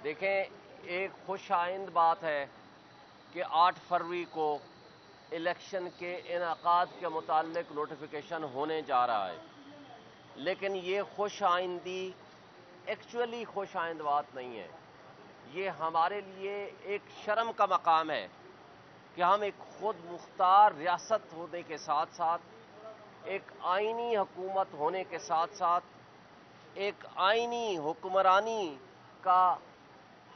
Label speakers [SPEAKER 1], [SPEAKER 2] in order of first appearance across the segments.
[SPEAKER 1] دیکھیں، ایک خوش آئند بات ہے کہ 8 فروری کو الیکشن کے انعقاد کے متعلق نوٹیفیکیشن ہونے جا رہا ہے، لیکن یہ خوش آئندی ایکچولی خوش آئند بات نہیں ہے۔ یہ ہمارے لیے ایک شرم کا مقام ہے کہ ہم ایک خود مختار ریاست ہونے کے ساتھ ساتھ، ایک آئینی حکومت ہونے کے ساتھ ساتھ، ایک آئینی حکمرانی کا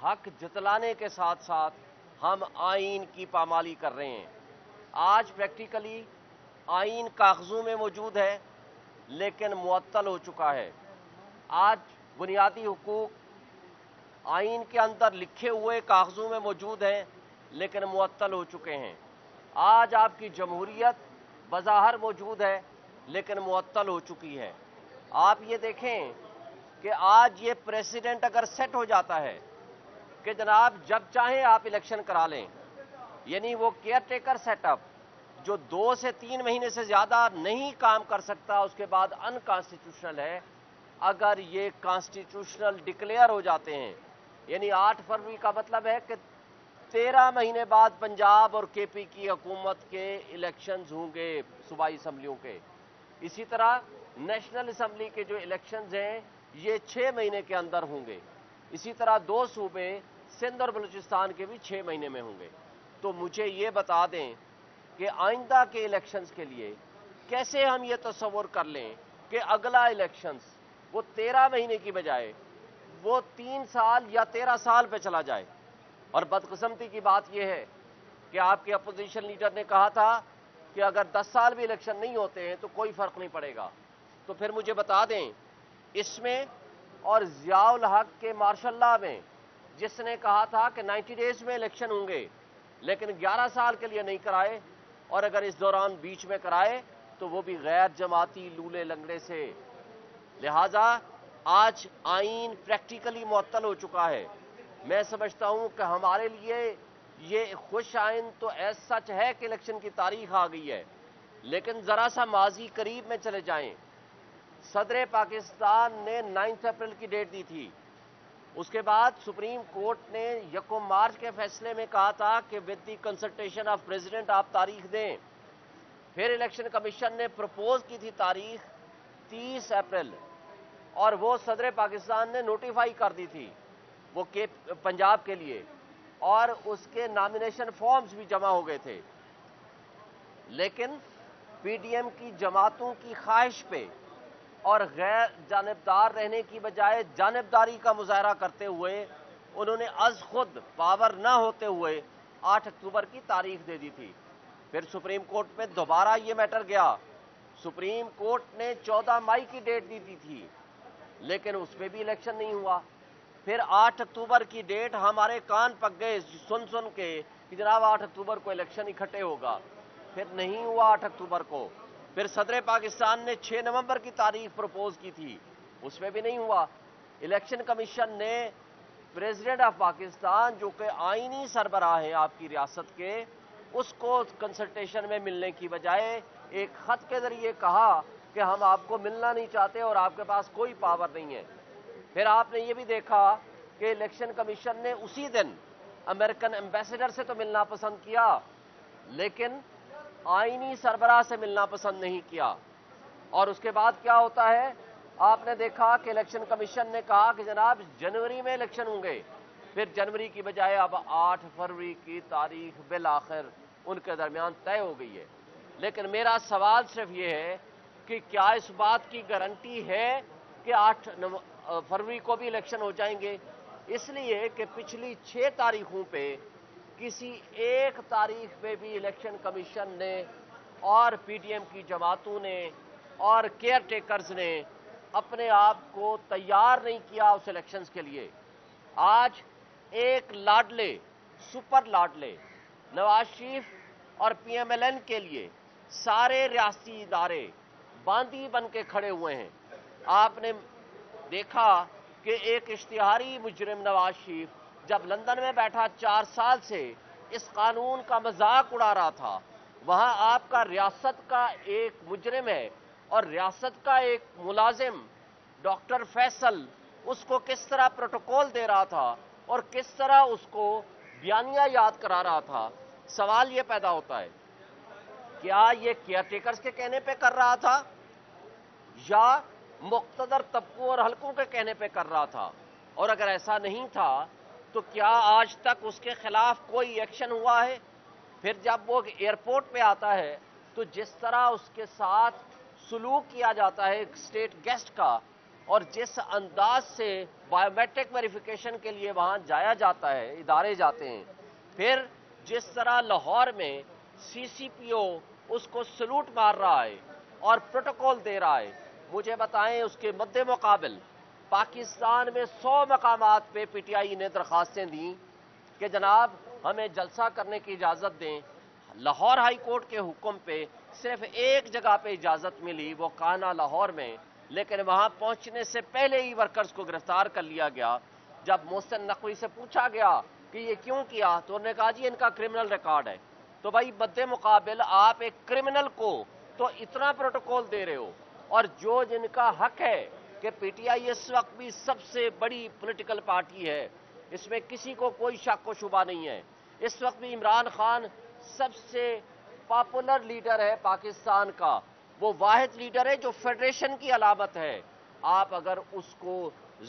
[SPEAKER 1] حق جتلانے کے ساتھ ساتھ ہم آئین کی پامالی کر رہے ہیں۔ آج پریکٹیکلی آئین کاغذوں میں موجود ہے لیکن معطل ہو چکا ہے۔ آج بنیادی حقوق آئین کے اندر لکھے ہوئے کاغذوں میں موجود ہیں لیکن معطل ہو چکے ہیں۔ آج آپ کی جمہوریت بظاہر موجود ہے لیکن معطل ہو چکی ہے۔ آپ یہ دیکھیں کہ آج یہ پریزیڈنٹ اگر سیٹ ہو جاتا ہے کہ جناب جب چاہیں آپ الیکشن کرا لیں، یعنی وہ کیئر ٹیکر سیٹ اپ جو 2 سے 3 مہینے سے زیادہ نہیں کام کر سکتا، اس کے بعد ان کانسٹیٹیوشنل ہے۔ اگر یہ کانسٹیٹیوشنل ڈکلیئر ہو جاتے ہیں، یعنی 8 فروری کا مطلب ہے کہ 13 مہینے بعد پنجاب اور کے پی کی حکومت کے الیکشنز ہوں گے صوبائی اسمبلیوں کے۔ اسی طرح نیشنل اسمبلی کے جو الیکشنز ہیں یہ 6 مہینے کے اندر ہوں گے۔ اسی طرح 2 صوبے سندھ اور بلوچستان کے بھی 6 مہینے میں ہوں گے۔ تو مجھے یہ بتا دیں کہ آئندہ کے الیکشنز کے لیے کیسے ہم یہ تصور کر لیں کہ اگلا الیکشنز وہ 13 مہینے کی بجائے وہ 3 سال یا 13 سال پہ چلا جائے۔ اور بدقسمتی کی بات یہ ہے کہ آپ کے اپوزیشن لیڈر نے کہا تھا کہ اگر 10 سال بھی الیکشن نہیں ہوتے ہیں تو کوئی فرق نہیں پڑے گا۔ تو پھر مجھے بتا دیں، اس میں اور ضیاء الحق کے مارشل لاء میں جس نے کہا تھا کہ 90 ڈیز میں الیکشن ہوں گے لیکن 11 سال کے لیے نہیں کرائے، اور اگر اس دوران بیچ میں کرائے تو وہ بھی غیر جماعتی لولے لنگڑے سے۔ لہذا آج آئین پریکٹیکلی معطل ہو چکا ہے۔ میں سمجھتا ہوں کہ ہمارے لیے یہ خوش آئند تو ایز سچ ہے کہ الیکشن کی تاریخ آ گئی ہے، لیکن ذرا سا ماضی قریب میں چلے جائیں۔ صدر پاکستان نے 9 اپریل کی ڈیٹ دی تھی، اس کے بعد سپریم کورٹ نے 1 مارچ کے فیصلے میں کہا تھا کہ with the consultation of president آپ تاریخ دیں۔ پھر الیکشن کمیشن نے پرپوز کی تھی تاریخ 30 اپریل، اور وہ صدر پاکستان نے نوٹیفائی کر دی تھی وہ پنجاب کے لیے، اور اس کے نامینیشن فارمز بھی جمع ہو گئے تھے۔ لیکن پی ڈی ایم کی جماعتوں کی خواہش پہ اور غیر جانبدار رہنے کی بجائے جانبداری کا مظاہرہ کرتے ہوئے انہوں نے از خود پاور نہ ہوتے ہوئے 8 اکتوبر کی تاریخ دے دی تھی۔ پھر سپریم کورٹ میں دوبارہ یہ میٹر گیا، سپریم کورٹ نے 14 مئی کی ڈیٹ دی تھی لیکن اس پہ بھی الیکشن نہیں ہوا۔ پھر 8 اکتوبر کی ڈیٹ ہمارے کان پک گئے سن کے کہ جناب 8 اکتوبر کو الیکشن اکٹھے ہوگا، پھر نہیں ہوا 8 اکتوبر کو۔ پھر صدر پاکستان نے 6 نومبر کی تاریخ پروپوز کی تھی، اس میں بھی نہیں ہوا۔ الیکشن کمیشن نے پریزیڈنٹ آف پاکستان جو کہ آئینی سربراہ ہیں آپ کی ریاست کے، اس کو کنسلٹیشن میں ملنے کی بجائے ایک خط کے ذریعے کہا کہ ہم آپ کو ملنا نہیں چاہتے اور آپ کے پاس کوئی پاور نہیں ہے۔ پھر آپ نے یہ بھی دیکھا کہ الیکشن کمیشن نے اسی دن امریکن ایمبیسڈر سے تو ملنا پسند کیا لیکن آئینی سربراہ سے ملنا پسند نہیں کیا۔ اور اس کے بعد کیا ہوتا ہے، آپ نے دیکھا کہ الیکشن کمیشن نے کہا کہ جناب جنوری میں الیکشن ہوں گے، پھر جنوری کی بجائے اب 8 فروری کی تاریخ بالآخر ان کے درمیان طے ہو گئی ہے۔ لیکن میرا سوال صرف یہ ہے کہ کیا اس بات کی گارنٹی ہے کہ 8 فروری کو بھی الیکشن ہو جائیں گے؟ اس لیے کہ پچھلی 6 تاریخوں پہ کسی ایک تاریخ پہ بھی الیکشن کمیشن نے اور پی ڈی ایم کی جماعتوں نے اور کیئر ٹیکرز نے اپنے آپ کو تیار نہیں کیا اس الیکشنز کے لیے۔ آج ایک لاڈلے سپر لاڈلے نواز شریف اور پی ایم ایل این کے لیے سارے ریاستی ادارے باندی بن کے کھڑے ہوئے ہیں۔ آپ نے دیکھا کہ ایک اشتہاری مجرم نواز شریف جب لندن میں بیٹھا 4 سال سے اس قانون کا مذاق اڑا رہا تھا، وہاں آپ کا ریاست کا ایک مجرم ہے اور ریاست کا ایک ملازم ڈاکٹر فیصل اس کو کس طرح پروٹوکول دے رہا تھا اور کس طرح اس کو بیانیہ یاد کرا رہا تھا، سوال یہ پیدا ہوتا ہے کیا یہ کیئر ٹیکرز کے کہنے پہ کر رہا تھا یا مقتدر طبقوں اور حلقوں کے کہنے پہ کر رہا تھا؟ اور اگر ایسا نہیں تھا تو کیا آج تک اس کے خلاف کوئی ایکشن ہوا ہے؟ پھر جب وہ ایئرپورٹ پہ آتا ہے تو جس طرح اس کے ساتھ سلوک کیا جاتا ہے ایک اسٹیٹ گیسٹ کا، اور جس انداز سے بایو میٹرک ویریفیکیشن کے لیے وہاں جایا جاتا ہے، ادارے جاتے ہیں، پھر جس طرح لاہور میں سی سی پی او اس کو سلوٹ مار رہا ہے اور پروٹوکول دے رہا ہے، مجھے بتائیں اس کے مد مقابل پاکستان میں 100 مقامات پہ پی ٹی آئی نے درخواستیں دیں کہ جناب ہمیں جلسہ کرنے کی اجازت دیں۔ لاہور ہائی کورٹ کے حکم پہ صرف ایک جگہ پہ اجازت ملی، وہ کانا لاہور میں، لیکن وہاں پہنچنے سے پہلے ہی ورکرز کو گرفتار کر لیا گیا۔ جب محسن نقوی سے پوچھا گیا کہ یہ کیوں کیا تو انہوں نے کہا جی ان کا کرمنل ریکارڈ ہے۔ تو بھائی مد مقابل آپ ایک کرمنل کو تو اتنا پروٹوکول دے رہے ہو، اور جو جن کا حق ہے کہ پی ٹی آئی اس وقت بھی سب سے بڑی پولیٹیکل پارٹی ہے، اس میں کسی کو کوئی شک و شبہ نہیں ہے، اس وقت بھی عمران خان سب سے پاپولر لیڈر ہے پاکستان کا، وہ واحد لیڈر ہے جو فیڈریشن کی علامت ہے۔ آپ اگر اس کو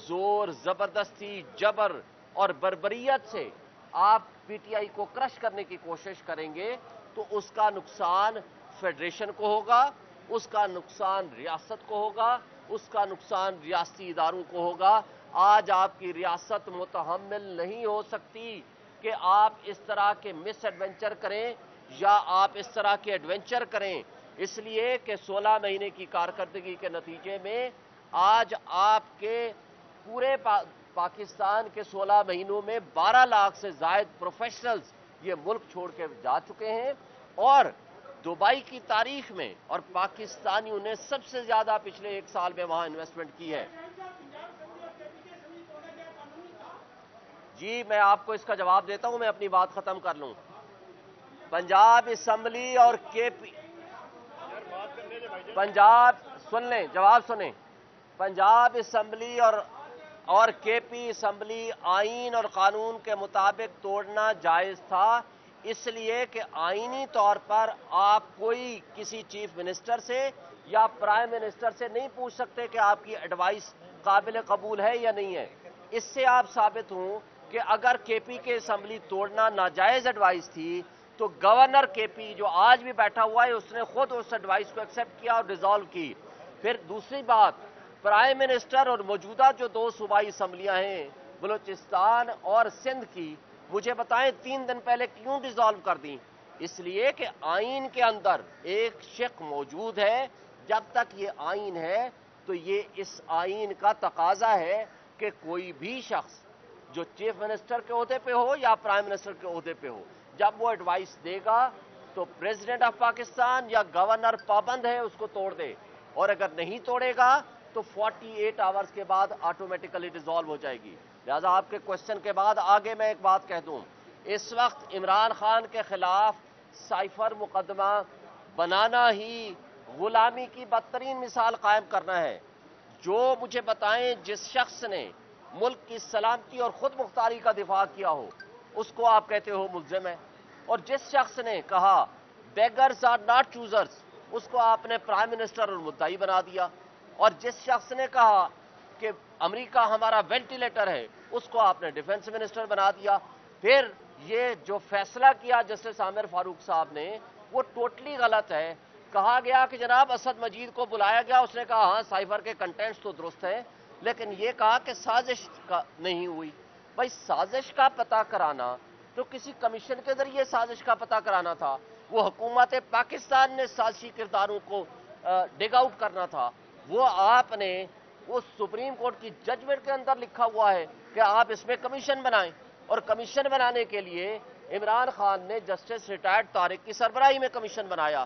[SPEAKER 1] زور، زبردستی، جبر اور بربریت سے آپ پی ٹی آئی کو کرش کرنے کی کوشش کریں گے تو اس کا نقصان فیڈریشن کو ہوگا، اس کا نقصان ریاست کو ہوگا، اس کا نقصان ریاستی اداروں کو ہوگا۔ آج آپ کی ریاست متحمل نہیں ہو سکتی کہ آپ اس طرح کے مس ایڈونچر کریں یا آپ اس طرح کے ایڈونچر کریں، اس لیے کہ 16 مہینے کی کارکردگی کے نتیجے میں آج آپ کے پورے پاکستان کے 16 مہینوں میں 12 لاکھ سے زائد پروفیشنلز یہ ملک چھوڑ کے جا چکے ہیں، اور دبئی کی تاریخ میں اور پاکستانیوں نے سب سے زیادہ پچھلے ایک سال میں وہاں انویسٹمنٹ کی ہے۔ جی میں آپ کو اس کا جواب دیتا ہوں، میں اپنی بات ختم کر لوں۔ پنجاب اسمبلی اور کے پی پنجاب سن لیں، جواب سنیں۔ پنجاب اسمبلی اور کے پی اسمبلی آئین اور قانون کے مطابق توڑنا جائز تھا، اس لیے کہ آئینی طور پر آپ کوئی کسی چیف منسٹر سے یا پرائم منسٹر سے نہیں پوچھ سکتے کہ آپ کی ایڈوائس قابل قبول ہے یا نہیں ہے۔ اس سے آپ ثابت ہوں کہ اگر کے پی کے اسمبلی توڑنا ناجائز ایڈوائس تھی تو گورنر کے پی جو آج بھی بیٹھا ہوا ہے اس نے خود اس ایڈوائس کو ایکسیپٹ کیا اور ڈیزالو کی۔ پھر دوسری بات، پرائم منسٹر اور موجودہ جو 2 صوبائی اسمبلیاں ہیں بلوچستان اور سندھ کی، مجھے بتائیں 3 دن پہلے کیوں ڈیزالو کر دیں؟ اس لیے کہ آئین کے اندر ایک شق موجود ہے، جب تک یہ آئین ہے تو یہ اس آئین کا تقاضا ہے کہ کوئی بھی شخص جو چیف منسٹر کے عہدے پہ ہو یا پرائم منسٹر کے عہدے پہ ہو، جب وہ ایڈوائس دے گا تو پریزیڈنٹ آف پاکستان یا گورنر پابند ہے اس کو توڑ دے، اور اگر نہیں توڑے گا تو 48 آورز کے بعد آٹومیٹیکلی ڈیزالو ہو جائے گی۔ لہذا آپ کے کوشچن کے بعد آگے میں ایک بات کہہ دوں، اس وقت عمران خان کے خلاف سائفر مقدمہ بنانا ہی غلامی کی بدترین مثال قائم کرنا ہے۔ جو مجھے بتائیں جس شخص نے ملک کی سلامتی اور خود مختاری کا دفاع کیا ہو اس کو آپ کہتے ہو ملزم ہے، اور جس شخص نے کہا بیگرز آر ناٹ چوزرز اس کو آپ نے پرائم منسٹر اور مدعی بنا دیا، اور جس شخص نے کہا کہ امریکہ ہمارا وینٹیلیٹر ہے اس کو آپ نے ڈیفنس منسٹر بنا دیا۔ پھر یہ جو فیصلہ کیا جسٹس عامر فاروق صاحب نے وہ ٹوٹلی غلط ہے۔ کہا گیا کہ جناب اسد مجید کو بلایا گیا، اس نے کہا ہاں سائفر کے کنٹینٹس تو درست ہیں، لیکن یہ کہا کہ سازش کا نہیں ہوئی۔ بھائی سازش کا پتہ کرانا تو کسی کمیشن کے ذریعے سازش کا پتہ کرانا تھا، وہ حکومت پاکستان نے سازشی کرداروں کو ڈگ آؤٹ کرنا تھا۔ وہ آپ نے اس سپریم کورٹ کی ججمنٹ کے اندر لکھا ہوا ہے کہ آپ اس میں کمیشن بنائیں، اور کمیشن بنانے کے لیے عمران خان نے جسٹس ریٹائرڈ طارق کی سربراہی میں کمیشن بنایا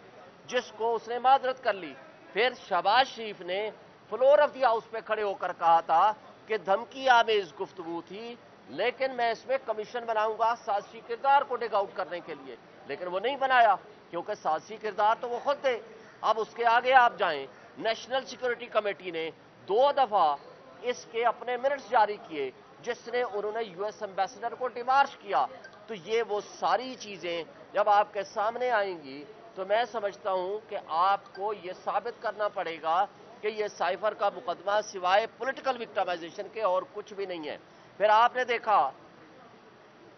[SPEAKER 1] جس کو اس نے معذرت کر لی۔ پھر شہباز شریف نے فلور آف دی ہاؤس پہ کھڑے ہو کر کہا تھا کہ دھمکی آمیز گفتگو تھی، لیکن میں اس میں کمیشن بناؤں گا سازشی کردار کو ڈگ آؤٹ کرنے کے لیے، لیکن وہ نہیں بنایا کیونکہ سازشی کردار تو وہ خود تھے۔ اب اس کے آگے آپ جائیں، نیشنل سیکورٹی کمیٹی نے 2 دفعہ اس کے اپنے منٹس جاری کیے جس نے انہوں نے US ایمبیسڈر کو ڈیمارش کیا. تو یہ وہ ساری چیزیں جب آپ کے سامنے آئیں گی تو میں سمجھتا ہوں کہ آپ کو یہ ثابت کرنا پڑے گا کہ یہ سائفر کا مقدمہ سوائے پولیٹیکل وکٹمائزیشن کے اور کچھ بھی نہیں ہے. پھر آپ نے دیکھا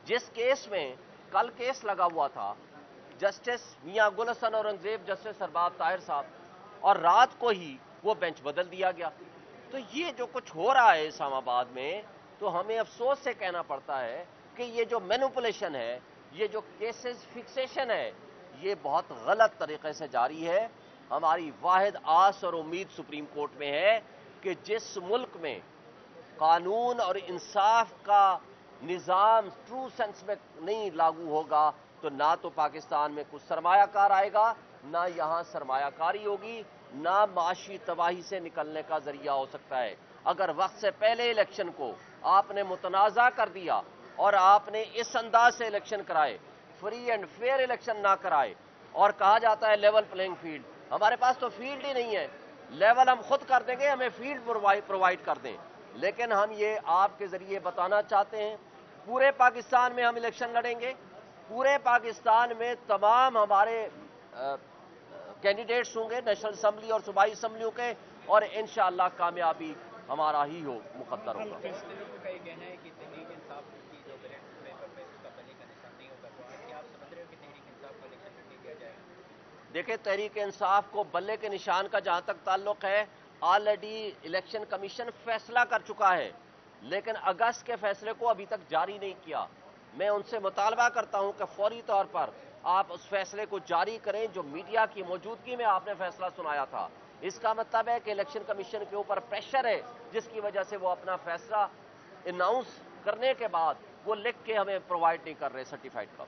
[SPEAKER 1] جس کیس میں کل کیس لگا ہوا تھا جسٹس میاں گل حسن اورنگزیب، جسٹس ارباب طاہر صاحب، اور رات کو ہی وہ بینچ بدل دیا گیا. تو یہ جو کچھ ہو رہا ہے اسلام آباد میں، تو ہمیں افسوس سے کہنا پڑتا ہے کہ یہ جو مینوپولیشن ہے، یہ جو کیسز فکسیشن ہے، یہ بہت غلط طریقے سے جاری ہے. ہماری واحد آس اور امید سپریم کورٹ میں ہے کہ جس ملک میں قانون اور انصاف کا نظام ٹرو سینس میں نہیں لاگو ہوگا تو نہ تو پاکستان میں کچھ سرمایہ کار آئے گا، نہ یہاں سرمایہ کاری ہوگی، نہ معاشی تباہی سے نکلنے کا ذریعہ ہو سکتا ہے. اگر وقت سے پہلے الیکشن کو آپ نے متنازع کر دیا اور آپ نے اس انداز سے الیکشن کرائے، فری اینڈ فیئر الیکشن نہ کرائے، اور کہا جاتا ہے لیول پلینگ فیلڈ، ہمارے پاس تو فیلڈ ہی نہیں ہے. لیول ہم خود کر دیں گے، ہمیں فیلڈ پرووائڈ کر دیں. لیکن ہم یہ آپ کے ذریعے بتانا چاہتے ہیں پورے پاکستان میں ہم الیکشن لڑیں گے، پورے پاکستان میں تمام ہمارے کینڈیڈیٹس ہوں گے نیشنل اسمبلی اور صوبائی اسمبلیوں کے، اور انشاءاللہ کامیابی ہمارا ہی مقدر ہوگا.
[SPEAKER 2] فیصلوں کا یہ کہنا ہے کہ تحریک انصاف کی جو بیلٹ پیپر پہ اس کا بلے کا نشان نہیں ہوگا، تو آج کیا آپ سمجھ رہے ہو کہ تحریک انصاف کو الیکشن لڑنے دیا جائے گا؟
[SPEAKER 1] دیکھیں، تحریک انصاف کو بلے کے نشان کا جہاں تک تعلق ہے، آلریڈی الیکشن کمیشن فیصلہ کر چکا ہے، لیکن اگست کے فیصلے کو ابھی تک جاری نہیں کیا. میں ان سے مطالبہ کرتا ہوں کہ فوری طور پر آپ اس فیصلے کو جاری کریں جو میڈیا کی موجودگی میں آپ نے فیصلہ سنایا تھا. اس کا مطلب ہے کہ الیکشن کمیشن کے اوپر پریشر ہے، جس کی وجہ سے وہ اپنا فیصلہ اناؤنس کرنے کے بعد وہ لکھ کے ہمیں پرووائڈ نہیں کر رہے سرٹیفائڈ کا.